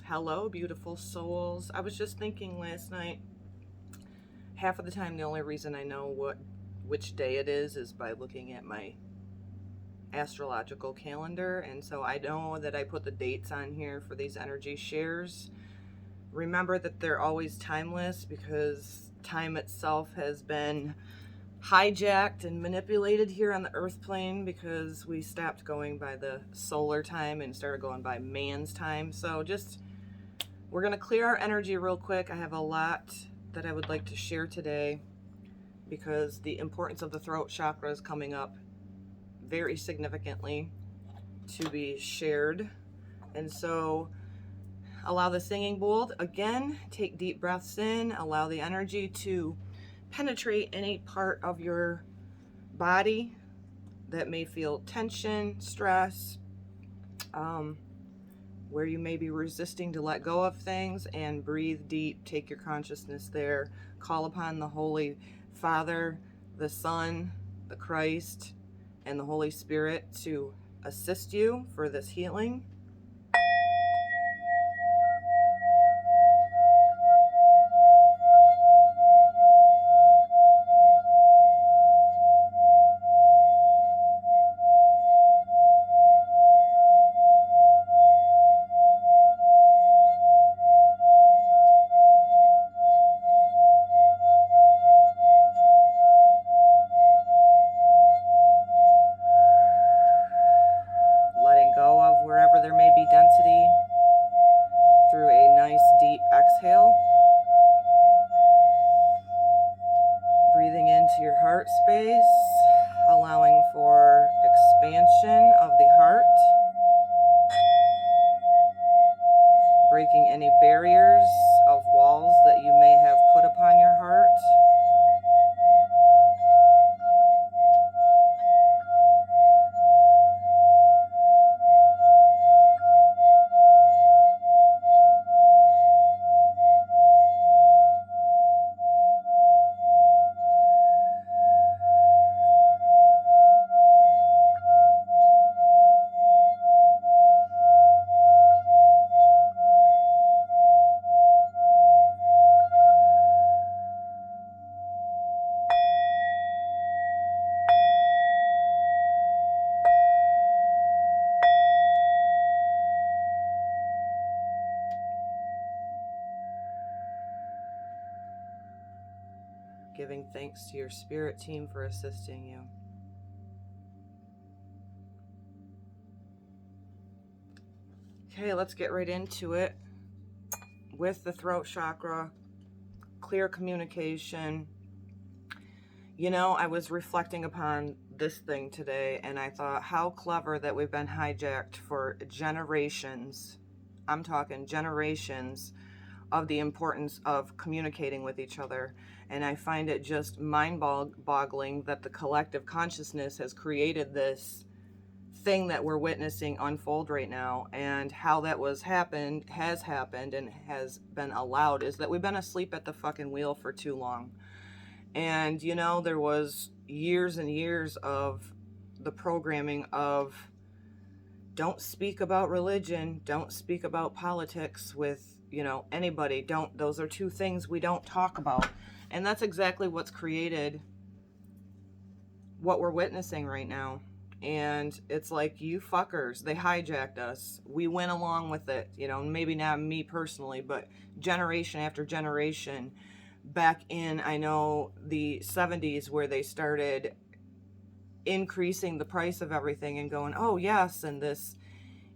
Hello, beautiful souls. I was just thinking last night, half of the time the only reason I know which day it is by looking at my astrological calendar, and so I know that I put the dates on here for these energy shares. Remember that they're always timeless because time itself has been hijacked and manipulated here on the earth plane because we stopped going by the solar time and started going by man's time. So we're going to clear our energy real quick. I have a lot that I would like to share today because the importance of the throat chakra is coming up very significantly to be shared. And so allow the singing bowl again, take deep breaths in, allow the energy to penetrate any part of your body that may feel tension, stress, where you may be resisting to let go of things, and breathe deep. Take your consciousness there. Call upon the Holy Father, the Son, the Christ, and the Holy Spirit to assist you for this healing. Letting go of wherever there may be density through a nice deep exhale. Breathing into your heart space, allowing for expansion of the heart, breaking any barriers of walls that you may have put upon your heart. Giving thanks to your spirit team for assisting you. Okay, let's get right into it with the throat chakra, clear communication. You know, I was reflecting upon this thing today, and I thought how clever that we've been hijacked for generations. I'm talking generations of the importance of communicating with each other. And I find it just mind-boggling that the collective consciousness has created this thing that we're witnessing unfold right now, and how that has happened and has been allowed is that we've been asleep at the fucking wheel for too long. And you know, there was years and years of the programming of don't speak about religion, don't speak about politics with, you know, anybody. Those are two things we don't talk about. And that's exactly what's created what we're witnessing right now. And it's like, you fuckers, they hijacked us. We went along with it, you know, maybe not me personally, but generation after generation. Back in, I know, the 70s, where they started increasing the price of everything and going, oh yes, and this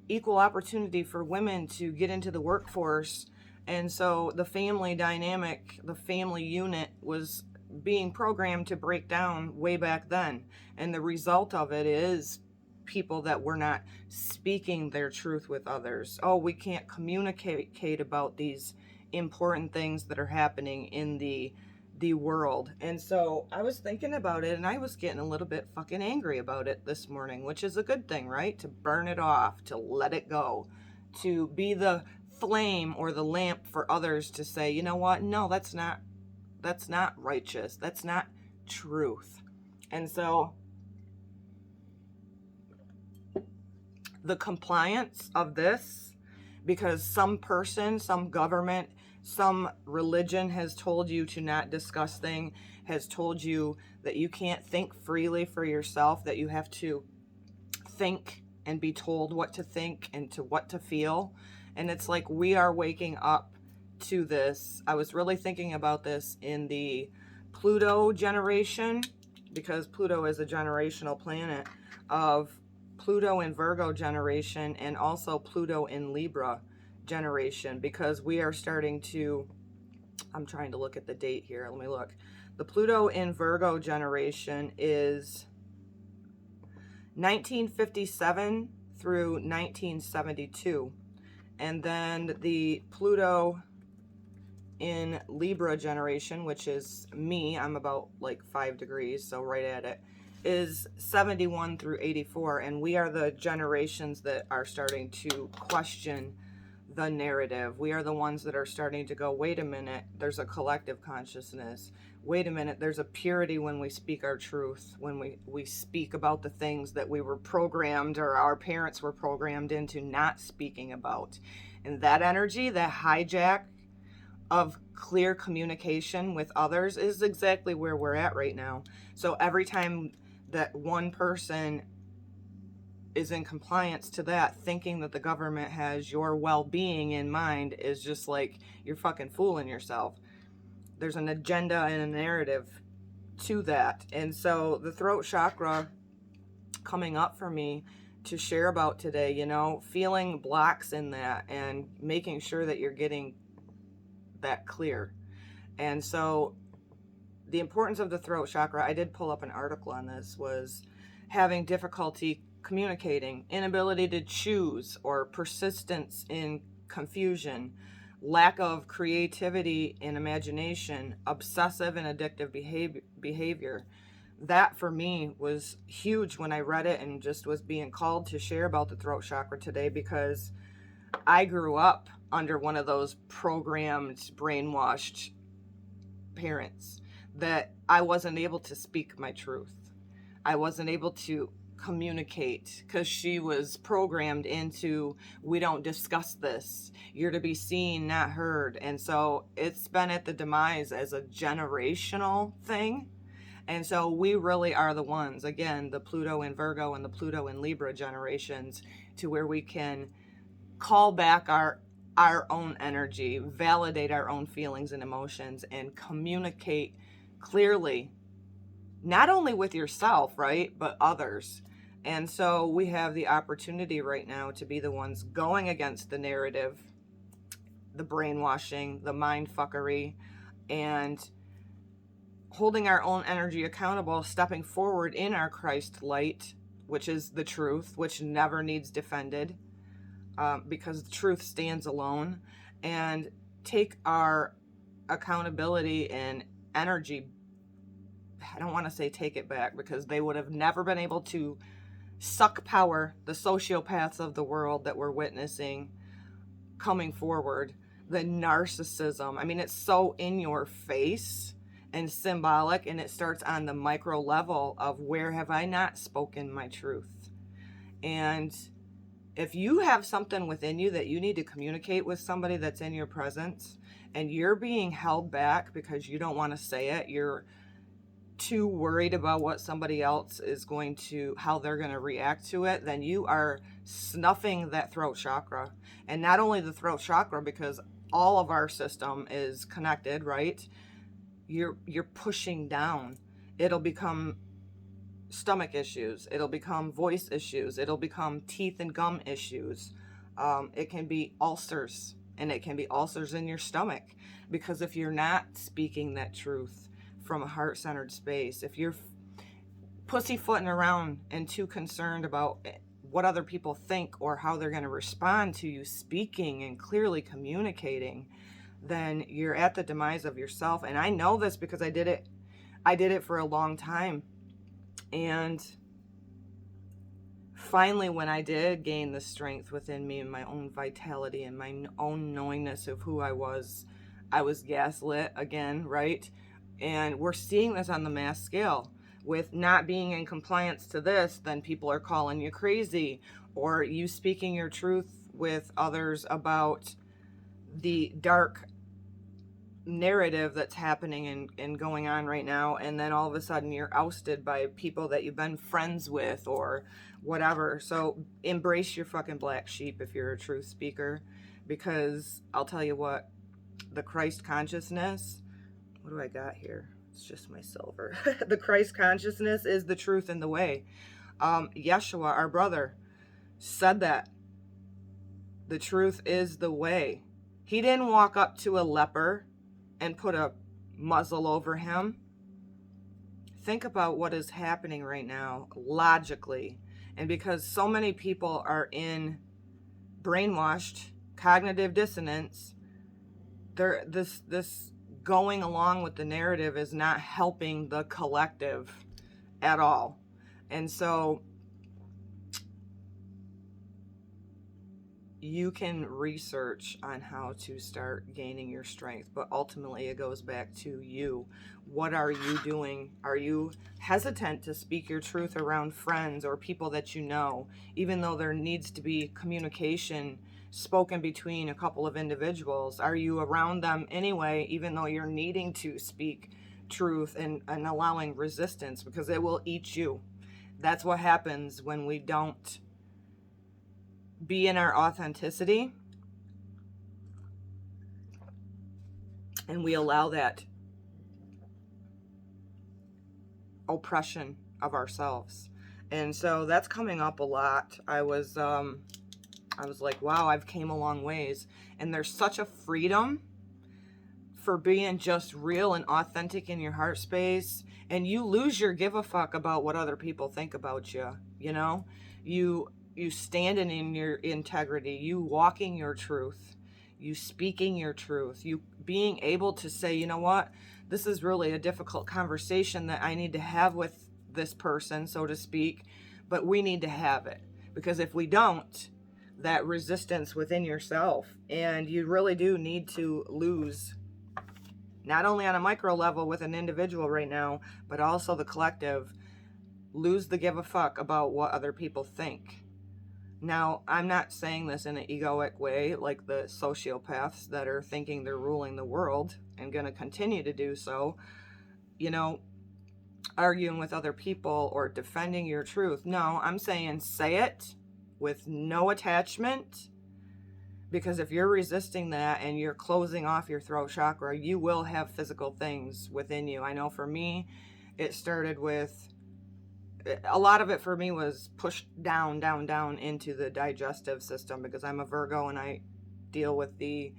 equal opportunity for women to get into the workforce. And so the family dynamic, the family unit was being programmed to break down way back then. And the result of it is people that were not speaking their truth with others. Oh, we can't communicate about these important things that are happening in the world. And so I was thinking about it, and I was getting a little bit fucking angry about it this morning, which is a good thing, right? To burn it off, to let it go, to be the flame or the lamp for others to say, you know what? No, that's not righteous. That's not truth. And so the compliance of this because some person, some government, some religion has told you to not discuss things, has told you that you can't think freely for yourself, that you have to think and be told what to think and to what to feel. And it's like we are waking up to this. I was really thinking about this in the Pluto generation, because Pluto is a generational planet, of Pluto in Virgo generation and also Pluto in Libra generation, because we are starting to, I'm trying to look at the date here. Let me look. The Pluto in Virgo generation is 1957 through 1972. And then the Pluto in Libra generation, which is me, I'm about like 5 degrees, so right at it, is 71 through 84. And we are the generations that are starting to question the narrative. We are the ones that are starting to go, wait a minute, there's a collective consciousness. Wait a minute, there's a purity when we speak our truth, when we speak about the things that we were programmed or our parents were programmed into not speaking about. And that energy, that hijack of clear communication with others is exactly where we're at right now. So every time that one person is in compliance to that, thinking that the government has your well-being in mind, is just like, you're fucking fooling yourself. There's an agenda and a narrative to that. And so the throat chakra coming up for me to share about today, you know, feeling blocks in that and making sure that you're getting that clear. And so the importance of the throat chakra, I did pull up an article on this, was having difficulty communicating, inability to choose, or persistence in confusion, lack of creativity and imagination, obsessive and addictive behavior. That for me was huge when I read it and just was being called to share about the throat chakra today, because I grew up under one of those programmed, brainwashed parents that I wasn't able to speak my truth. I wasn't able to communicate because she was programmed into, we don't discuss this. You're to be seen, not heard. And so it's been at the demise as a generational thing. And so we really are the ones, again, the Pluto in Virgo and the Pluto in Libra generations, to where we can call back our own energy, validate our own feelings and emotions, and communicate clearly, not only with yourself, right, but others. And so we have the opportunity right now to be the ones going against the narrative, the brainwashing, the mind fuckery, and holding our own energy accountable, stepping forward in our Christ light, which is the truth, which never needs defended, because the truth stands alone, and take our accountability and energy. I don't want to say take it back, because they would have never been able to suck power, the sociopaths of the world that we're witnessing coming forward, the narcissism. I mean, it's so in your face and symbolic, and it starts on the micro level of, where have I not spoken my truth? And if you have something within you that you need to communicate with somebody that's in your presence, and you're being held back because you don't want to say it, you're too worried about what somebody else is going to, how they're going to react to it, then you are snuffing that throat chakra. And not only the throat chakra, because all of our system is connected, right? You're pushing down. It'll become stomach issues. It'll become voice issues. It'll become teeth and gum issues. It can be ulcers, and it can be ulcers in your stomach, because if you're not speaking that truth from a heart-centered space, if you're pussyfooting around and too concerned about what other people think or how they're going to respond to you speaking and clearly communicating, then you're at the demise of yourself. And I know this because I did it for a long time. And finally, when I did gain the strength within me and my own vitality and my own knowingness of who I was gaslit again, right? And we're seeing this on the mass scale. With not being in compliance to this, then people are calling you crazy, or you speaking your truth with others about the dark narrative that's happening and going on right now, and then all of a sudden you're ousted by people that you've been friends with or whatever. So embrace your fucking black sheep if you're a truth speaker, because I'll tell you what, the Christ consciousness, what do I got here? It's just my silver. The Christ consciousness is the truth and the way. Yeshua, our brother, said that the truth is the way. He didn't walk up to a leper and put a muzzle over him. Think about what is happening right now logically. And because so many people are in brainwashed cognitive dissonance, this going along with the narrative is not helping the collective at all. And so you can research on how to start gaining your strength, but ultimately it goes back to you. What are you doing? Are you hesitant to speak your truth around friends or people that you know, even though there needs to be communication spoken between a couple of individuals? Are you around them anyway, even though you're needing to speak truth and allowing resistance, because it will eat you? That's what happens when we don't be in our authenticity and we allow that oppression of ourselves. And so that's coming up a lot. I was like, wow, I've came a long ways, and there's such a freedom for being just real and authentic in your heart space, and you lose your give a fuck about what other people think about you. You know, you standing in your integrity, you walking your truth, you speaking your truth, you being able to say, you know what, this is really a difficult conversation that I need to have with this person, so to speak, but we need to have it, because if we don't, that resistance within yourself, and you really do need to lose, not only on a micro level with an individual right now, but also the collective, lose the give a fuck about what other people think. Now, I'm not saying this in an egoic way like the sociopaths that are thinking they're ruling the world and going to continue to do so, you know, arguing with other people or defending your truth. No, I'm saying say it with no attachment, because if you're resisting that and you're closing off your throat chakra, you will have physical things within you. I know for me, it started with, a lot of it for me was pushed down into the digestive system, because I'm a Virgo and I deal with the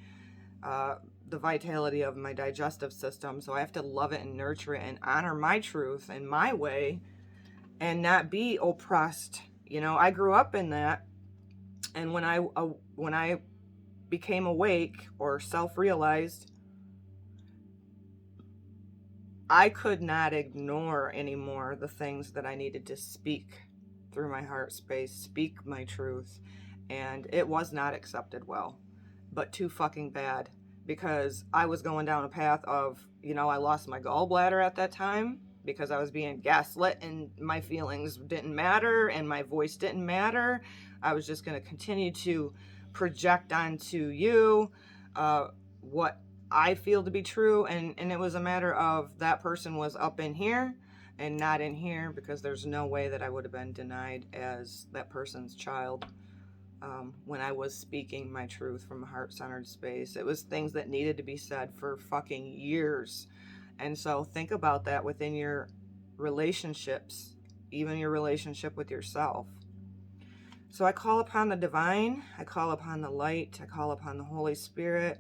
vitality of my digestive system. So I have to love it and nurture it and honor my truth and my way and not be oppressed. You know, I grew up in that. And when I became awake or self-realized, I could not ignore anymore the things that I needed to speak through my heart space, speak my truth, and it was not accepted well, but too fucking bad, because I was going down a path of, you know, I lost my gallbladder at that time because I was being gaslit and my feelings didn't matter and my voice didn't matter. I was just going to continue to project onto you what I feel to be true, and it was a matter of that person was up in here and not in here, because there's no way that I would have been denied as that person's child when I was speaking my truth from a heart-centered space. It was things that needed to be said for fucking years. And so think about that within your relationships, even your relationship with yourself. So I call upon the divine, I call upon the light, I call upon the Holy Spirit,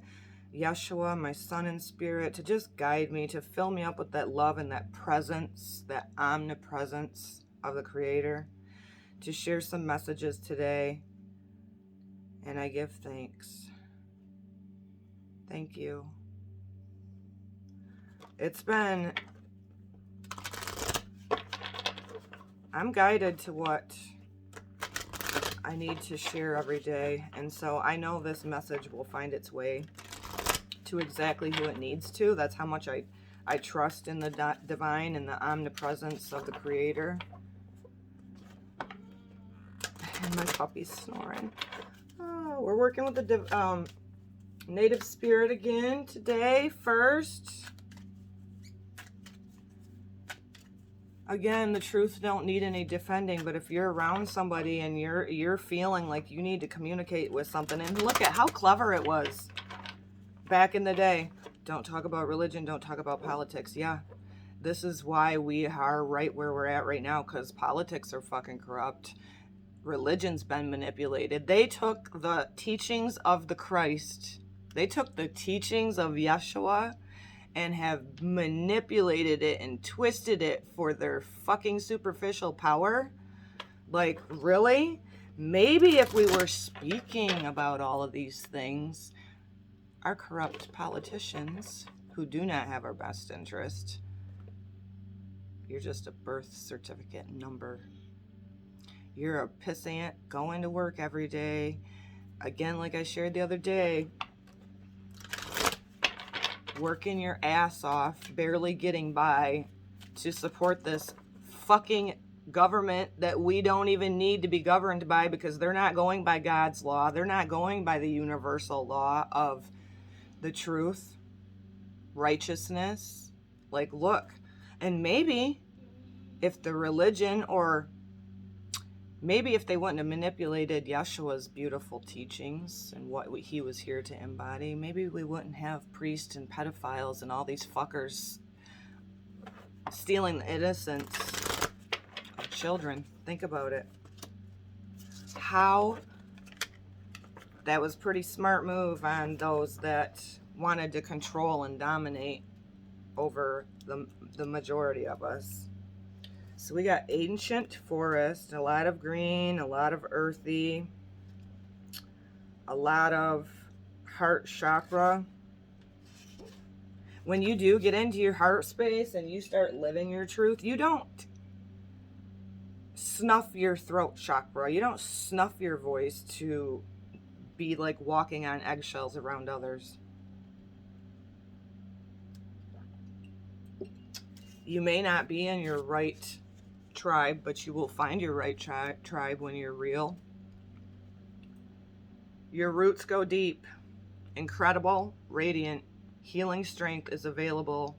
Yeshua, my son in spirit, to just guide me, to fill me up with that love and that presence, that omnipresence of the Creator, to share some messages today. And I give thanks. Thank you. I'm guided to what I need to share every day. And so I know this message will find its way to exactly who it needs to. That's how much I trust in the divine and the omnipresence of the Creator. And my puppy's snoring. Oh, we're working with the native spirit again today first. Again, the truth don't need any defending, but if you're around somebody and you're feeling like you need to communicate with something, and look at how clever it was back in the day. Don't talk about religion, don't talk about politics. Yeah, this is why we are right where we're at right now, because politics are fucking corrupt. Religion's been manipulated. They took the teachings of the Christ, they took the teachings of Yeshua and have manipulated it and twisted it for their fucking superficial power. Like, really? Maybe if we were speaking about all of these things, our corrupt politicians who do not have our best interest, you're just a birth certificate number. You're a pissant going to work every day. Again, like I shared the other day, working your ass off, barely getting by to support this fucking government that we don't even need to be governed by, because they're not going by God's law. They're not going by the universal law of the truth, righteousness. Like, look, and maybe if the religion, or maybe if they wouldn't have manipulated Yeshua's beautiful teachings and what he was here to embody, maybe we wouldn't have priests and pedophiles and all these fuckers stealing the innocence of children. Think about it. How that was pretty smart move on those that wanted to control and dominate over the majority of us. So we got ancient forest, a lot of green, a lot of earthy, a lot of heart chakra. When you do get into your heart space and you start living your truth, you don't snuff your throat chakra. You don't snuff your voice to be like walking on eggshells around others. You may not be in your right tribe, but you will find your right tribe when you're real. Your roots go deep. Incredible, radiant, healing strength is available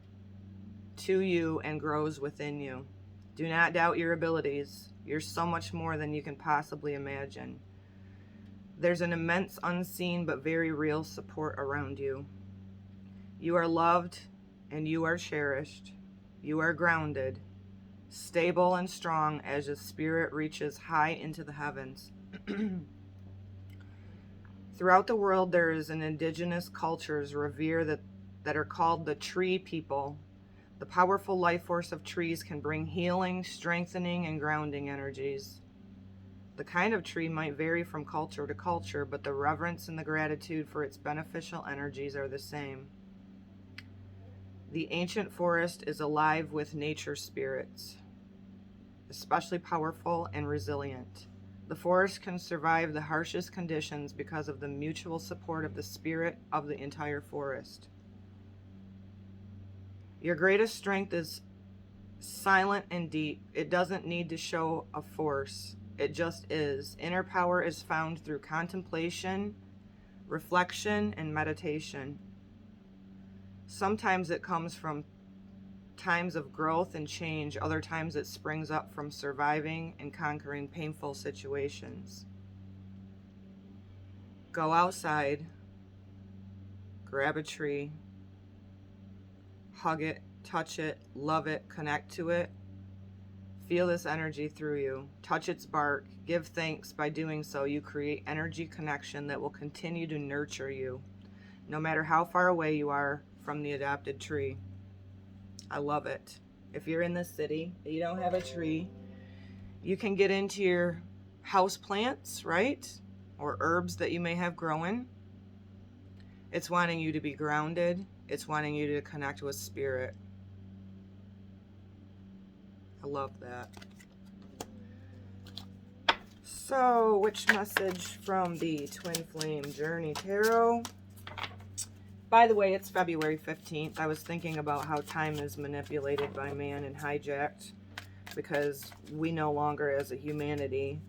to you and grows within you. Do not doubt your abilities. You're so much more than you can possibly imagine. There's an immense, unseen, but very real support around you. You are loved and you are cherished. You are grounded, stable and strong as your spirit reaches high into the heavens. Throughout the world, there is an indigenous cultures revere that are called the tree people. The powerful life force of trees can bring healing, strengthening, and grounding energies. The kind of tree might vary from culture to culture, but the reverence and the gratitude for its beneficial energies are the same. The ancient forest is alive with nature spirits, especially powerful and resilient. The forest can survive the harshest conditions because of the mutual support of the spirit of the entire forest. Your greatest strength is silent and deep. It doesn't need to show a force. It just is. Inner power is found through contemplation, reflection, and meditation. Sometimes it comes from times of growth and change. Other times it springs up from surviving and conquering painful situations. Go outside, grab a tree, hug it, touch it, love it, connect to it. Feel this energy through you. Touch its bark. Give thanks. By doing so, you create energy connection that will continue to nurture you, no matter how far away you are from the adopted tree. I love it. If you're in the city, you don't have a tree, you can get into your house plants, right? Or herbs that you may have growing. It's wanting you to be grounded. It's wanting you to connect with spirit. I love that. So, which message from the Twin Flame Journey Tarot? By the way, it's February 15th. I was thinking about how time is manipulated by man and hijacked, because we no longer as a humanity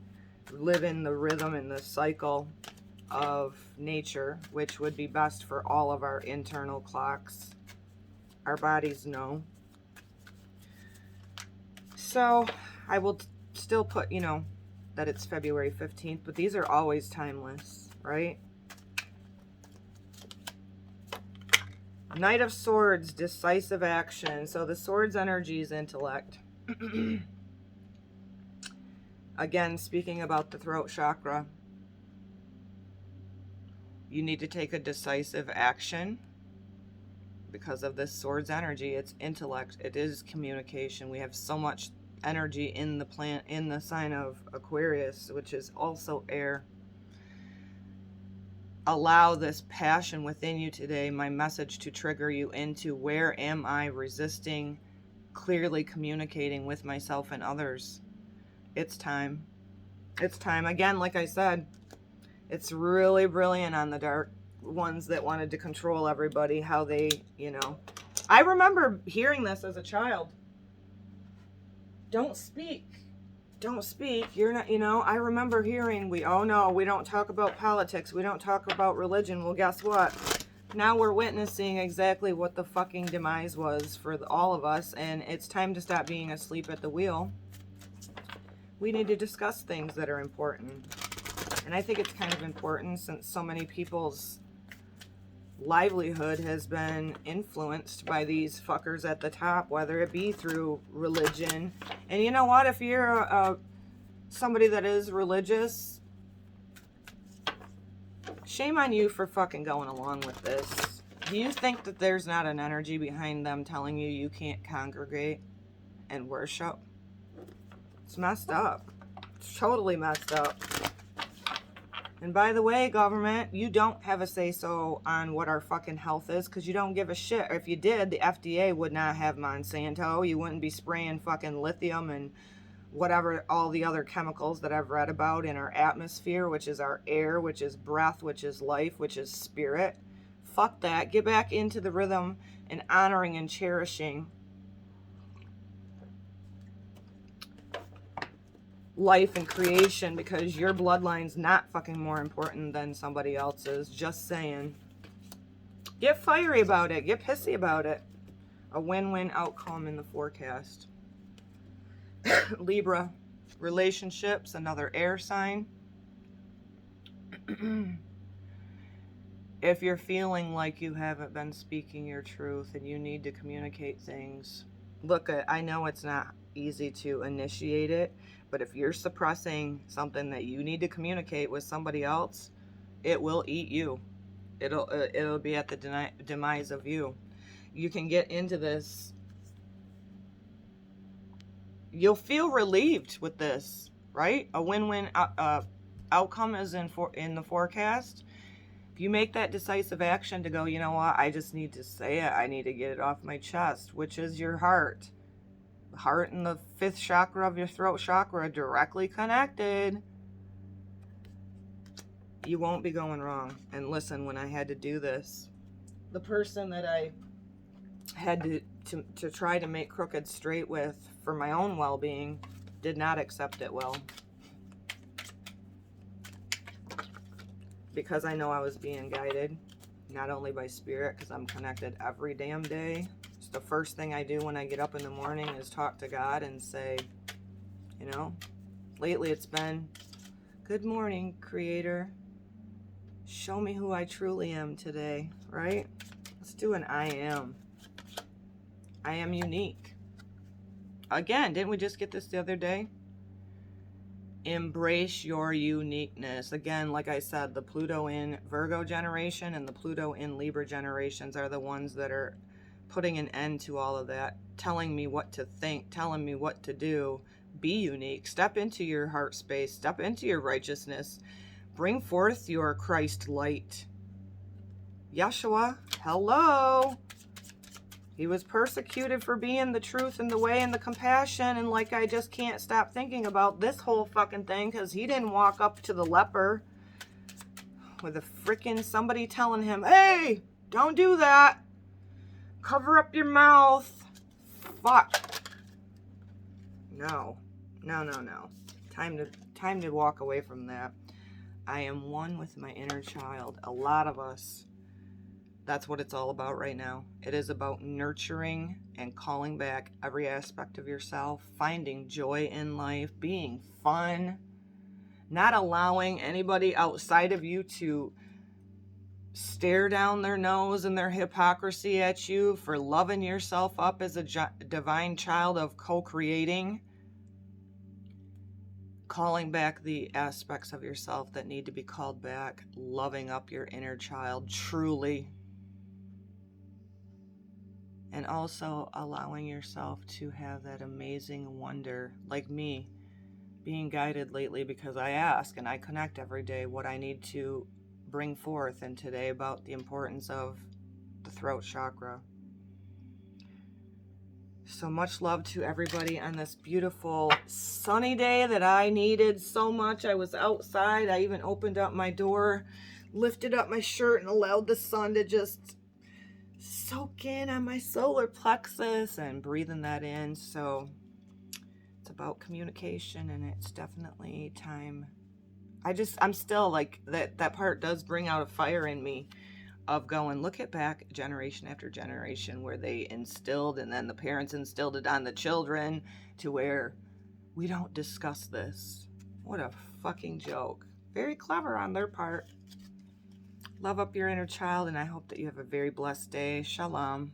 live in the rhythm and the cycle of nature, which would be best for all of our internal clocks. Our bodies know. So I will still put, you know, that it's February 15th, but these are always timeless, right? Knight of Swords, decisive action. So the Swords energy is intellect. Again, speaking about the throat chakra, you need to take a decisive action because of this Swords energy. It's intellect. It is communication. We have so much energy in the plant, in the sign of Aquarius, which is also air. Allow this passion within you today, my message, to trigger you into where am I resisting clearly communicating with myself and others. It's time. It's time. Again, like I said, it's really brilliant on the dark ones that wanted to control everybody, how they, you know. I remember hearing this as a child. Don't speak. Don't speak. You're not, you know, I remember hearing, oh no, we don't talk about politics. We don't talk about religion. Well, guess what? Now we're witnessing exactly what the fucking demise was for all of us, and it's time to stop being asleep at the wheel. We need to discuss things that are important. And I think it's kind of important since so many people's livelihood has been influenced by these fuckers at the top, whether it be through religion. And you know what? If you're somebody that is religious, shame on you for fucking going along with this. Do you think that there's not an energy behind them telling you you can't congregate and worship? It's messed up. It's totally messed up. And by the way, government, you don't have a say-so on what our fucking health is because you don't give a shit. If you did, the FDA would not have Monsanto. You wouldn't be spraying fucking lithium and whatever, all the other chemicals that I've read about in our atmosphere, which is our air, which is breath, which is life, which is spirit. Fuck that. Get back into the rhythm and honoring and cherishing life and creation, because your bloodline's not fucking more important than somebody else's. Just saying. Get fiery about it. Get pissy about it. A win-win outcome in the forecast. Libra, relationships, another air sign. If you're feeling like you haven't been speaking your truth and you need to communicate things, look, I know it's not easy to initiate it, but if you're suppressing something that you need to communicate with somebody else, it will eat you. It'll be at the demise of you. You can get into this. You'll feel relieved with this, right? A win-win outcome is in the forecast. If you make that decisive action to go, you know what, I just need to say it. I need to get it off my chest, which is your heart. The heart and the 5th chakra of your throat chakra are directly connected. You won't be going wrong. And listen, when I had to do this, the person that I had to try to make crooked straight with for my own well-being did not accept it well. Because I know I was being guided, not only by spirit, because I'm connected every damn day. It's the first thing I do when I get up in the morning is talk to God and say, you know, lately it's been, good morning, Creator. Show me who I truly am today, right? Let's do an I am. I am unique. Again, didn't we just get this the other day? Embrace your uniqueness. Again, like I said, the Pluto in Virgo generation and the Pluto in Libra generations are the ones that are putting an end to all of that, telling me what to think, telling me what to do. Be unique. Step into your heart space. Step into your righteousness. Bring forth your Christ light. Yeshua, hello. He was persecuted for being the truth and the way and the compassion. And like, I just can't stop thinking about this whole fucking thing, because he didn't walk up to the leper with a freaking somebody telling him, hey, don't do that. Cover up your mouth. Fuck. No. No, no, no. Time to walk away from that. I am one with my inner child. A lot of us, that's what it's all about right now. It is about nurturing and calling back every aspect of yourself, finding joy in life, being fun, not allowing anybody outside of you to stare down their nose and their hypocrisy at you for loving yourself up as a divine child of co-creating. Calling back the aspects of yourself that need to be called back, loving up your inner child truly, and also allowing yourself to have that amazing wonder, like me, being guided lately because I ask and I connect every day what I need to bring forth, and today about the importance of the throat chakra. So much love to everybody on this beautiful sunny day that I needed so much. I was outside. I even opened up my door, lifted up my shirt, and allowed the sun to just soak in on my solar plexus and breathing that in. So it's about communication, and it's definitely time. I'm still like, that part does bring out a fire in me of going, look at back generation after generation where they instilled, and then the parents instilled it on the children, to where we don't discuss this. What a fucking joke. Very clever on their part. Love up your inner child, and I hope that you have a very blessed day. Shalom.